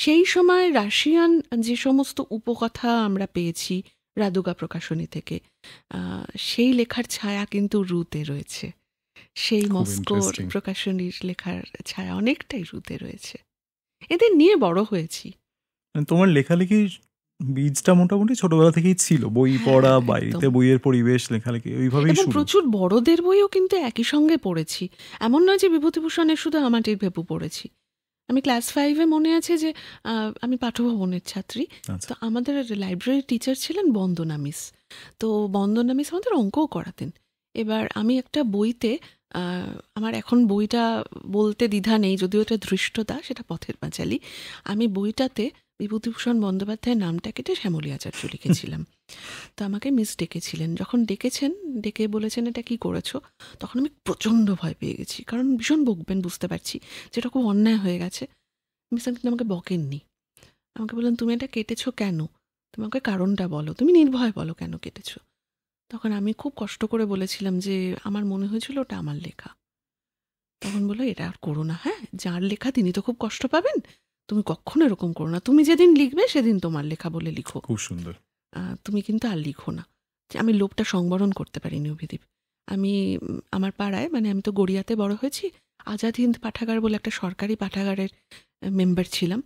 সেই সময় রাশিয়ান যে সমস্ত উপকথা আমরা পেয়েছি রাদুগা প্রকাশনী থেকে, সেই লেখার ছায়া কিন্তু রুতে রয়েছে, সেই খুব মস্কোর interesting। প্রকাশনীর লেখার ছায়া অনেকটাই রুতে রয়েছে। এদের নিয়ে বড় হয়েছি। মানে তোমার লেখালেখির বীজটা মোটামুটি ছোটবেলা থেকেই ছিল, বই হ্যাঁ, পড়া, একদম। বাড়িতে বইয়ের পরিবেশ, লেখালেখি ওইভাবেই এবং শুরু। প্রচুর বড়দের বইও কিন্তু একই সঙ্গে পড়েছি, এমন নয় যে বিভূতিভূষণের শুধু আমাটির ভেপু পড়েছি। আমি ক্লাস 5-এ মনে আছে যে আমি পাঠভবনের ছাত্রী, আচ্ছা। তো আমাদের লাইব্রেরির টিচার ছিলেন বন্দনা মিস। তো বন্দনা মিস আমাদের অঙ্কও করাতেন। এবার আমি একটা বইতে, আমার এখন বইটা বলতে দ্বিধা নেই, যদিও এটা ধৃষ্টতা, সেটা পথের পাঁচালী, আমি বইটাতে বিভূতিভূষণ বন্দ্যোপাধ্যায়ের নামটা কেটে শ্যামলী আচার্য লিখেছিলাম। তো আমাকে মিস ডেকেছিলেন, যখন ডেকেছেন, ডেকে বলেছেন এটা কি করেছো, তখন আমি প্রচণ্ড ভয় পেয়ে গেছি, কারণ ভীষণ বকবেন বুঝতে পারছি, যেটা খুব অন্যায় হয়ে গেছে। মিস কিন্তু আমাকে বকেননি, আমাকে বললেন তুমি এটা কেটেছো কেন, তুমি আমাকে কারণটা বলো, তুমি নির্ভয় বলো কেন কেটেছো। তখন আমি খুব কষ্ট করে বলেছিলাম যে আমার মনে হয়েছিল ওটা আমার লেখা। তখন বললো এটা আর করো না, হ্যাঁ, যার লেখা তিনি তো খুব কষ্ট পাবেন, তুমি কখনো এরকম করো না, তুমি যেদিন লিখবে সেদিন তোমার লেখা বলে লিখো, খুব সুন্দর। তুমি কিন্তু আর লিখো না। আমি লোকটা সংবরণ করতে পারিনি অভিদীপ। আমি আমার পাড়ায়, মানে আমি তো গড়িয়াতে বড় হয়েছি, আজাদ হিন্দ পাঠাগার বলে একটা সরকারি পাঠাগারের মেম্বার ছিলাম।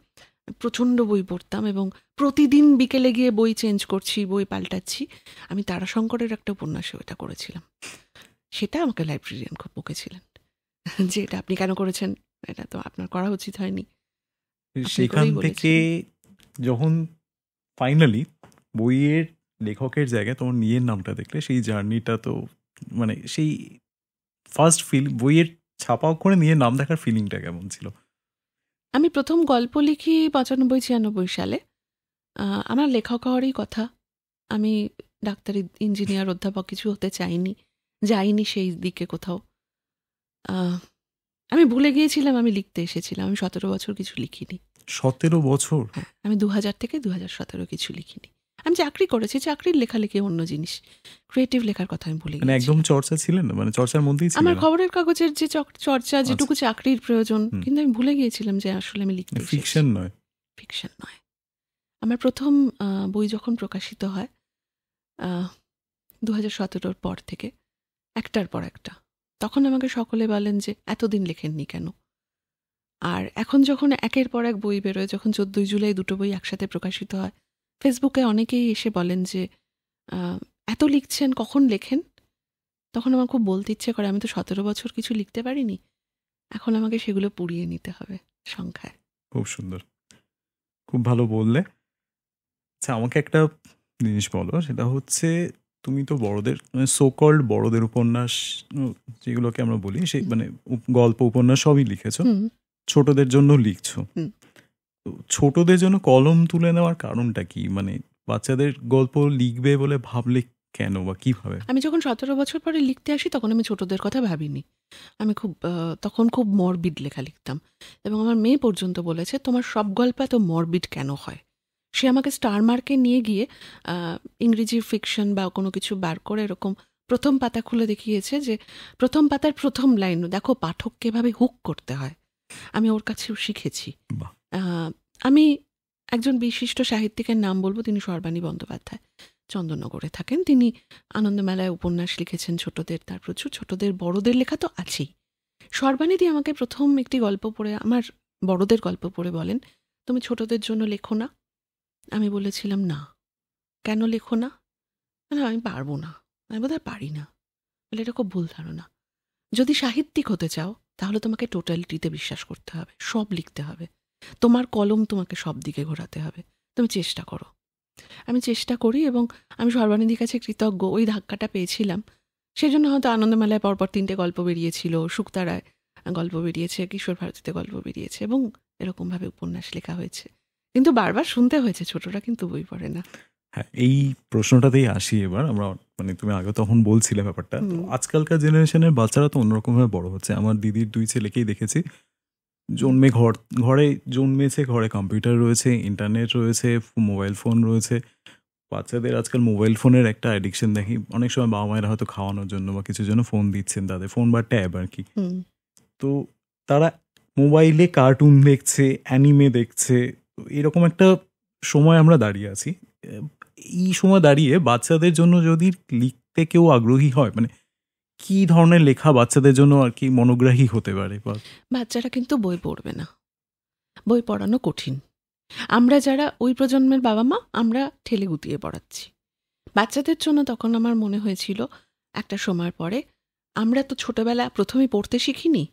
প্রচণ্ড বই পড়তাম এবং প্রতিদিন বিকেলে গিয়ে বই চেঞ্জ করছি, বই পাল্টাচ্ছি। আমি তারাশঙ্করের একটা উপন্যাসে ওটা করেছিলাম, সেটা আমাকে লাইব্রেরিয়ান খুব বকেছিলেন যে এটা আপনি কেন করেছেন, এটা তো আপনার করা উচিত হয়নি। সেখান থেকে যখন ফাইনালি বইয়ের লেখকের জায়গায় তোমার নিজের নামটা দেখলে, সেই জার্নিটা তো মানে সেই ফার্স্ট বইয়ের ছাপা করে নিজের নাম দেখার ফিলিংটা কেমন ছিল? আমি প্রথম গল্প লিখি 95-96 সালে। আমার লেখক হওয়ারই কথা, আমি ডাক্তারি, ইঞ্জিনিয়ার, অধ্যাপক কিছু হতে চাইনি, যাইনি সেই দিকে কোথাও। আমি ভুলে গিয়েছিলাম আমি লিখতে এসেছিলাম। আমি 17 বছর কিছু লিখিনি। 17 বছর? হ্যাঁ, আমি 2000 থেকে 2017 কিছু লিখিনি। আমি চাকরি করেছি, চাকরির লেখালেখি অন্য জিনিস, ক্রিয়েটিভ লেখার কথা আমি ভুলে মানে গেছি। একদম চর্চা ছিলেন না, মানে চর্চার মধ্যেই ছিলেন আমার না? খবরের কাগজের যে চর্চা, যেটুকু চাকরির প্রয়োজন, কিন্তু আমি ভুলে গিয়েছিলাম যে আসলে আমি লিখতে ফিকশন নয়। ফিকশন নয়। আমার প্রথম বই যখন প্রকাশিত হয় 2017 পর থেকে, একটার পর একটা, তখন আমাকে সকলে বলেন যে এতদিন লেখেননি কেন। আর এখন যখন একের পর এক বই বেরোয়, যখন 14 জুলাই দুটো বই একসাথে প্রকাশিত হয়, ফেসবুকে অনেকেই এসে বলেন যে এত লিখছেন, কখন লেখেন? তখন আমার খুব বলতে ইচ্ছে করে, আমি তো 17 বছর কিছু লিখতে পারিনি, এখন আমাকে সেগুলো পুড়িয়ে নিতে হবে সংখ্যায়। খুব সুন্দর, খুব ভালো বললে। আচ্ছা, আমাকে একটা জিনিস বলো, সেটা হচ্ছে তুমি তো বড়দের, মানে সোকল্ড বড়দের উপন্যাস যেগুলোকে আমরা বলি, সেই মানে গল্প উপন্যাস সবই লিখেছো, ছোটদের জন্য লিখছো। তো ছোটদের জন্য কলম তুলে নেওয়ার কারণটা কি? মানে বাচ্চাদের গল্প লিখবে বলে ভাবলে কেন বা কিভাবে? আমি যখন 17 বছর পরে লিখতে আসি, তখন আমি ছোটদের কথা ভাবিনি। আমি তখন খুব মরবিড লেখা লিখতাম, এবং আমার মেয়ে পর্যন্ত বলেছে তোমার সব গল্প এত মরবিড কেন হয়। সে আমাকে স্টার মার্কে নিয়ে গিয়ে ইংরেজি ফিকশন বা কোনো কিছু বার করে এরকম প্রথম পাতা খুলে দেখিয়েছে যে প্রথম পাতার প্রথম লাইন দেখো, পাঠককে এভাবে হুক করতে হয়। আমি ওর কাছেও শিখেছি। আমি একজন বিশিষ্ট সাহিত্যিকের নাম বলবো, তিনি সর্বাণী বন্দ্যোপাধ্যায়, চন্দননগরে থাকেন। তিনি আনন্দমেলায় উপন্যাস লিখেছেন ছোটদের, তার প্রচুর ছোটদের বড়দের লেখা তো আছেই। সর্বাণীদি আমাকে প্রথম একটি গল্প পড়ে, আমার বড়দের গল্প পড়ে বলেন, তুমি ছোটদের জন্য লেখো না। আমি বলেছিলাম না। কেন লেখো না? মানে আমি পারবো না, আমি বোধহয় পারি না। বলে এটা খুব ভুল ধারণা। যদি সাহিত্যিক হতে চাও তাহলে তোমাকে টোটালিটিতে বিশ্বাস করতে হবে, সব লিখতে হবে, তোমার কলম তোমাকে সব দিকে ঘোরাতে হবে, তুমি চেষ্টা করো। আমি চেষ্টা করি, এবং আমি সর্বানিধির কাছে কৃতজ্ঞ, ওই ধাক্কাটা পেয়েছিলাম। সেই জন্য হয়তো আনন্দমেলায় পরপর 3টে গল্প বেরিয়েছিল, শুক্তারায় গল্প বেরিয়েছে, কিশোর ভারতীতে গল্প বেরিয়েছে, এবং এরকমভাবে উপন্যাস লেখা হয়েছে। কিন্তু বারবার শুনতে হয়েছে ছোটরা কিন্তু বই পড়ে না। হ্যাঁ, এই প্রশ্নটাতেই আসি এবার আমরা। মানে তুমি আগে তখন বলছিলে ব্যাপারটা, তো আজকালকার জেনারেশনের বাচ্চারা তো অন্যরকমভাবে বড় হচ্ছে। আমার দিদির 2 ছেলেকেই দেখেছি, ঘরে জন্মেছে, ঘরে কম্পিউটার রয়েছে, ইন্টারনেট রয়েছে, মোবাইল ফোন রয়েছে। বাচ্চাদের আজকাল মোবাইল ফোনের একটা অ্যাডিকশন দেখি। অনেক সময় বাবা মায়েরা হয়তো খাওয়ানোর জন্য বা কিছুর জন্য ফোন দিচ্ছেন তাদের, ফোন বা ট্যাব আর কি। তো তারা মোবাইলে কার্টুন দেখছে, অ্যানিমে দেখছে। এরকম একটা সময় আমরা দাঁড়িয়ে আছি। এই সময় দাঁড়িয়ে বাচ্চাদের জন্য যদি লিখতে কেউ আগ্রহী হয়, মানে কি ধরনের লেখা বাচ্চাদের জন্য আর কি মনোগ্রাহী হতে পারে? বাচ্চারা কিন্তু বই পড়বে না, বই পড়ানো কঠিন। আমরা যারা ওই প্রজন্মের বাবা মা, আমরা ঠেলে গুটিয়ে পড়াচ্ছি বাচ্চাদের জন্য। তখন আমার মনে হয়েছিল একটা সময়ের পরে, আমরা তো ছোটবেলা প্রথমে পড়তে শিখিনি,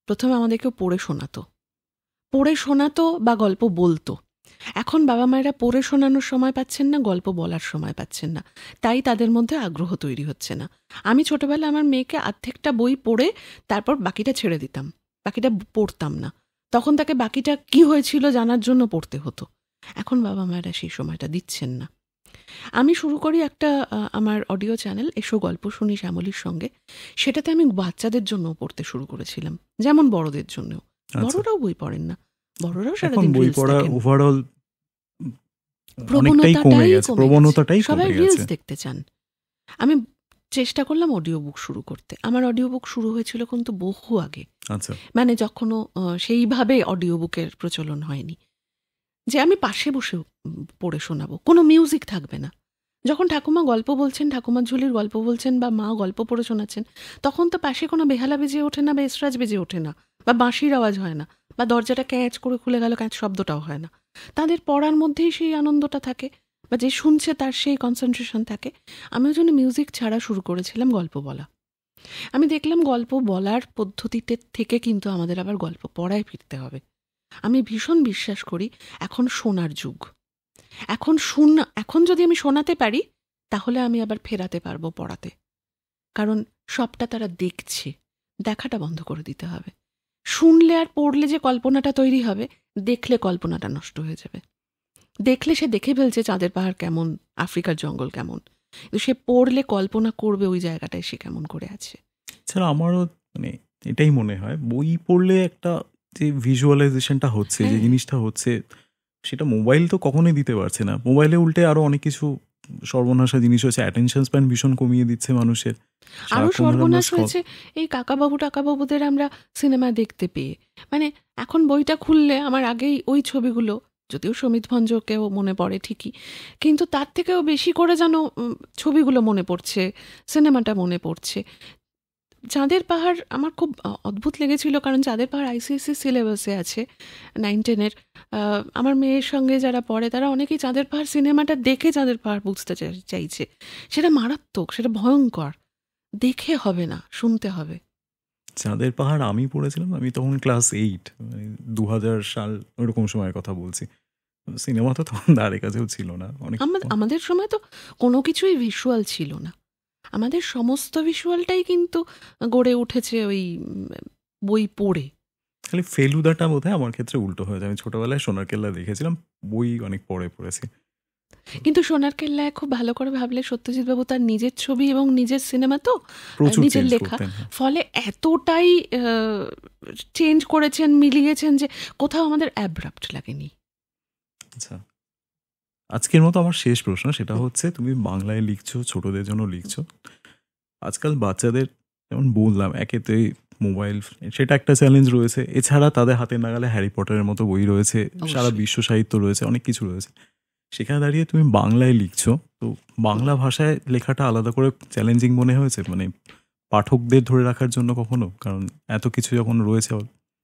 প্রথমে আমাদেরকেও পড়ে শোনাতো বা গল্প বলতো। এখন বাবা মায়েরা পড়ে শোনানোর সময় পাচ্ছেন না, গল্প বলার সময় পাচ্ছেন না, তাই তাদের মধ্যে আগ্রহ তৈরি হচ্ছে না। আমি ছোটবেলা আমার মেয়েকে অর্ধেকটা বই পড়ে তারপর বাকিটা ছেড়ে দিতাম, বাকিটা পড়তাম না। তখন তাকে বাকিটা কি হয়েছিল জানার জন্য পড়তে হতো। এখন বাবা মায়েরা সেই সময়টা দিচ্ছেন না। আমি শুরু করি একটা আমার অডিও চ্যানেল, এসো গল্প শুনি শ্যামলীর সঙ্গে। সেটাতে আমি বাচ্চাদের জন্য পড়তে শুরু করেছিলাম, যেমন বড়দের জন্য। বড়রাও বই পড়েন না, বড়রাও সারাদিন বই পড়া ওভারঅল প্রবণতাটাই সবাই রিলস দেখতে চান। আমি চেষ্টা করলাম অডিও বুক শুরু করতে। আমার অডিও বুক শুরু হয়েছিল কিন্তু বহু আগে, মানে যখনও সেইভাবে অডিও বুকের প্রচলন হয়নি, যে আমি পাশে বসে পড়ে শোনাবো, কোনো মিউজিক থাকবে না। যখন ঠাকুমা গল্প বলছেন, ঠাকুমার ঝুলির গল্প বলছেন, বা মা গল্প পড়ে শোনাচ্ছেন, তখন তো পাশে কোনো বেহালা বেজে ওঠে না, বা এসরাজ বেজে ওঠে না, বা বাঁশির আওয়াজ হয় না, বা দরজাটা ক্যাঁচ করে খুলে গেল ক্যাঁচ শব্দটাও হয় না। তাদের পড়ার মধ্যেই সেই আনন্দটা থাকে, বা যে শুনছে তার সেই কনসেন্ট্রেশন থাকে। আমি ওই জন্য মিউজিক ছাড়া শুরু করেছিলাম গল্প বলা। আমি দেখলাম গল্প বলার পদ্ধতিতে থেকে কিন্তু আমাদের আবার গল্প পড়ায় ফিরতে হবে। আমি ভীষণ বিশ্বাস করি এখন শোনার যুগ। এখন যদি আমি শোনাতে পারি, তাহলে আমি আবার ফেরাতে পারবো পড়াতে। কারণ সবটা তারা দেখছে, দেখাটা বন্ধ করে দিতে হবে। শুনলে আর পড়লে যে কল্পনাটা তৈরি হবে, দেখলে কল্পনাটা নষ্ট হয়ে যাবে। দেখলে সে দেখে ফেলছে চাঁদের পাহাড় কেমন, আফ্রিকার জঙ্গল কেমন, কিন্তু সে পড়লে কল্পনা করবে ওই জায়গাটায় সে কেমন করে আছে। এছাড়া আমারও মানে এটাই মনে হয়, বই পড়লে একটা যে ভিজুয়ালাইজেশনটা হচ্ছে, যে জিনিসটা হচ্ছে, সেটা মোবাইল তো কখনোই দিতে পারছে না। মোবাইলে উল্টে আরো অনেক কিছু সর্বনাশা জিনিস হচ্ছে, অ্যাটেনশন স্প্যান ভীষণ কমিয়ে দিচ্ছে মানুষের। আরো সারাক্ষণ ধরে আমরা সর্বনাশ scroll- হয়েছে এই কাকাবাবু টাকাবাবুদের আমরা সিনেমা দেখতে পেয়ে। মানে এখন বইটা খুললে আমার আগেই ওই ছবিগুলো, যদিও সমিত ভঞ্জকেও মনে পড়ে ঠিকই, কিন্তু তার থেকেও বেশি করে যেন ছবিগুলো মনে পড়ছে, সিনেমাটা মনে পড়ছে। চাঁদের পাহাড় আমার খুব অদ্ভুত লেগেছিল, কারণ চাঁদের পাহাড় আইসিএসসি সিলেবাসে আছে 9-10-এর। আমার মেয়ের সঙ্গে যারা পড়ে তারা অনেকেই চাঁদের পাহাড় সিনেমাটা দেখে চাঁদের পাহাড় বুঝতে চাইছে। সেটা মারাত্মক, সেটা ভয়ঙ্কর, দেখে হবে না, শুনতে হবে। চাঁদের পাহাড় আমি পড়েছিলাম, আমি তখন ক্লাস 8, 2000 সাল ওইরকম সময়ের কথা বলছি। সিনেমা তো তখন ধারে কাছেও ছিল না। অনেক আমাদের সময় তো কোনো কিছুই ভিজুয়াল ছিল না, আমাদের সমস্ত ভিজুয়ালটাই কিন্তু গড়ে উঠেছে ওই বই পড়ে। খালি ফেলুদাটা বোধহয় আমার ক্ষেত্রে উল্টো হয়েছে। আমি ছোটবেলায় সোনার কেল্লা দেখেছিলাম, বই অনেক পরে পড়েছি। কিন্তু সোনার কেল্লায় খুব ভালো করে ভাবলে সত্যজিৎ বাবু তার নিজের ছবি এবং নিজের সিনেমা তো প্রচুর নিজের চেঞ্জ লেখা, করতেন। ফলে এতটাই চেঞ্জ করেছেন, মিলিয়েছেন যে কোথাও আমাদের অ্যাব্রাপ্ট লাগেনি। আচ্ছা, আজকের মতো আমার শেষ প্রশ্ন, সেটা হচ্ছে তুমি বাংলায় লিখছো, ছোটদের জন্য লিখছো। আজকাল বাচ্চাদের যেমন বললাম, একেতে মোবাইল, সেটা একটা চ্যালেঞ্জ রয়েছে। এছাড়া তাদের হাতে নাগালে হ্যারি পটারের মতো বই রয়েছে, সারা বিশ্ব সাহিত্য রয়েছে, অনেক কিছু রয়েছে। সেখানে দাঁড়িয়ে তুমি বাংলায় লিখছো, তো বাংলা ভাষায় লেখাটা আলাদা করে চ্যালেঞ্জিং মনে হয়েছে মানে পাঠকদের ধরে রাখার জন্য কখনো? কারণ এত কিছু যখন রয়েছে।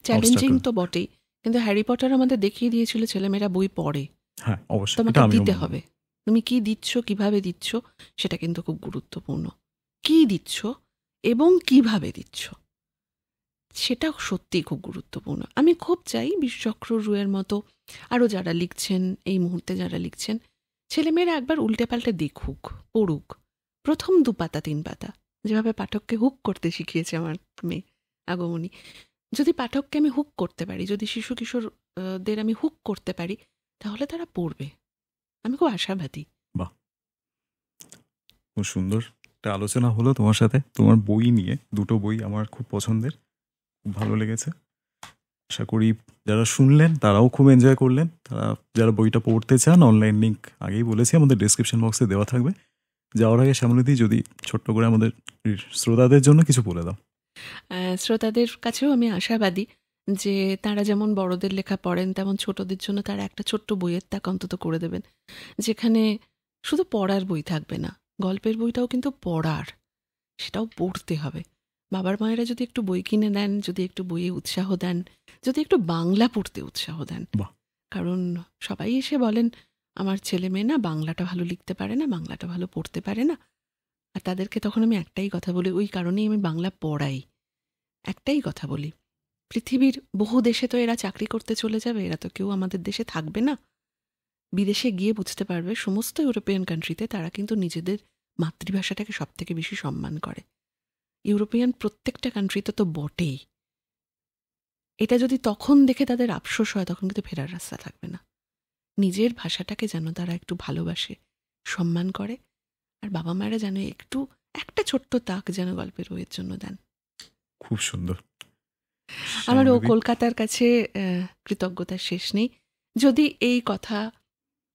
চ্যালেঞ্জিং তো বটেই, কিন্তু হ্যারি পটার আমাদের দেখিয়ে দিয়েছিল ছেলেমেয়েরা বই পড়ে। হ্যাঁ অবশ্যই, তোমাকে এটা আমিও দিতে মানি। হবে, তুমি কি দিচ্ছ, কিভাবে দিচ্ছ, সেটা কিন্তু খুব গুরুত্বপূর্ণ। কি দিচ্ছ এবং কিভাবে দিচ্ছ, সেটা সত্যিই খুব গুরুত্বপূর্ণ। আমি খুব চাই বিশ্বচক্র রুয়ের মতো আরও যারা লিখছেন, এই মুহূর্তে যারা লিখছেন, ছেলেমেয়েরা একবার উল্টে পাল্টে দেখুক, পড়ুক। প্রথম 2 পাতা 3 পাতা, যেভাবে পাঠককে হুক করতে শিখিয়েছে আমার মেয়ে আগমনী, যদি পাঠককে আমি হুক করতে পারি, যদি শিশু কিশোরদের আমি হুক করতে পারি, তাহলে তারা পড়বে। আমি খুব আশাবাদী। বাহ, খুব সুন্দর একটা আলোচনা হলো তোমার সাথে। তোমার বই নিয়ে 2টো বই আমার খুব পছন্দের, খুব ভালো লেগেছে। আশা করি যারা শুনলেন তারাও খুব এনজয় করলেন। তারা যারা বইটা পড়তে চান, অনলাইন লিঙ্ক আগেই বলেছি আমাদের ডেসক্রিপশন বক্সে দেওয়া থাকবে। যাওয়ার আগে শ্যামলীদি যদি ছোট্ট করে আমাদের শ্রোতাদের জন্য কিছু বলে দাও। শ্রোতাদের কাছেও আমি আশাবাদী যে তারা যেমন বড়দের লেখা পড়েন, তেমন ছোটদের জন্য তারা একটা ছোট্ট বইয়ের তাক অন্তত করে দেবেন, যেখানে শুধু পড়ার বই থাকবে না, গল্পের বইটাও কিন্তু পড়ার, সেটাও পড়তে হবে। বাবার মায়েরা যদি একটু বই কিনে দেন, যদি একটু বইয়ে উৎসাহ দেন, যদি একটু বাংলা পড়তে উৎসাহ দেন। বাহ। কারণ সবাই এসে বলেন আমার ছেলে মেয়ে না বাংলাটা ভালো লিখতে পারে না, বাংলাটা ভালো পড়তে পারে না। আর তাদেরকে তখন আমি একটাই কথা বলি, ওই কারণেই আমি বাংলা পড়াই। একটাই কথা বলি, পৃথিবীর বহু দেশে তো এরা চাকরি করতে চলে যাবে, এরা তো কেউ আমাদের দেশে থাকবে না। বিদেশে গিয়ে বুঝতে পারবে সমস্ত ইউরোপিয়ান কান্ট্রিতে তারা কিন্তু নিজেদের মাতৃভাষাটাকে সব থেকে বেশি সম্মান করে। ইউরোপিয়ান প্রত্যেকটা কান্ট্রিতে তো বটেই। এটা যদি তখন দেখে তাদের আফসোস হয়, তখন কিন্তু ফেরার রাস্তা থাকবে না। নিজের ভাষাটাকে যেন তারা একটু ভালোবাসে, সম্মান করে, আর বাবা মায়েরা যেন একটু একটা ছোট্ট তাক যেন গল্পের বইয়ের জন্য দেন। খুব সুন্দর। আমারও কলকাতার কাছে কৃতজ্ঞতার শেষ নেই। যদি এই কথা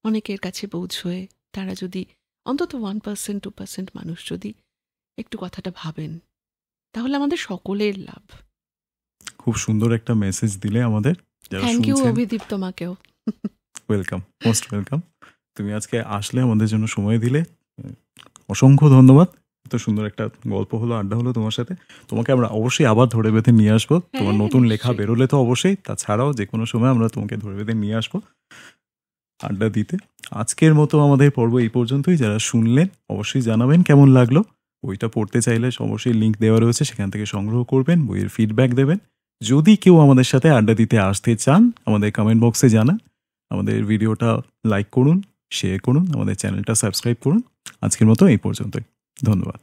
অনেকের কাছে পৌঁছয়, তারা যদি অন্তত 1% 2% মানুষ যদি একটু কথাটা ভাবেন, তাহলে আমাদের সকলের লাভ। খুব সুন্দর একটা মেসেজ দিলে আমাদের যারা থ্যাংক ইউ শুনছেন। অভিদীপ, তোমাকেও ওয়েলকাম, মোস্ট ওয়েলকাম। তুমি আজকে আসলে, আমাদের জন্য সময় দিলে, অসংখ্য ধন্যবাদ। এত সুন্দর একটা গল্প হলো, আড্ডা হলো তোমার সাথে। তোমাকে আমরা অবশ্যই আবার ধরে বেঁধে নিয়ে আসবো। তোমার নতুন লেখা বেরোলে তো অবশ্যই, তাছাড়াও যে কোনো সময় আমরা তোমাকে ধরে বেঁধে নিয়ে আসবো আড্ডা দিতে। আজকের মতো আমাদের পর্ব এই পর্যন্তই। যারা শুনলেন অবশ্যই জানাবেন কেমন লাগলো। বইটা পড়তে চাইলে অবশ্যই লিঙ্ক দেওয়া রয়েছে, সেখান থেকে সংগ্রহ করবেন, বইয়ের ফিডব্যাক দেবেন। যদি কেউ আমাদের সাথে আড্ডা দিতে আসতে চান, আমাদের কমেন্ট বক্সে জানান। আমাদের ভিডিওটা লাইক করুন, শেয়ার করুন, আমাদের চ্যানেলটা সাবস্ক্রাইব করুন। আজকের মতো এই পর্যন্তই, ধন্যবাদ।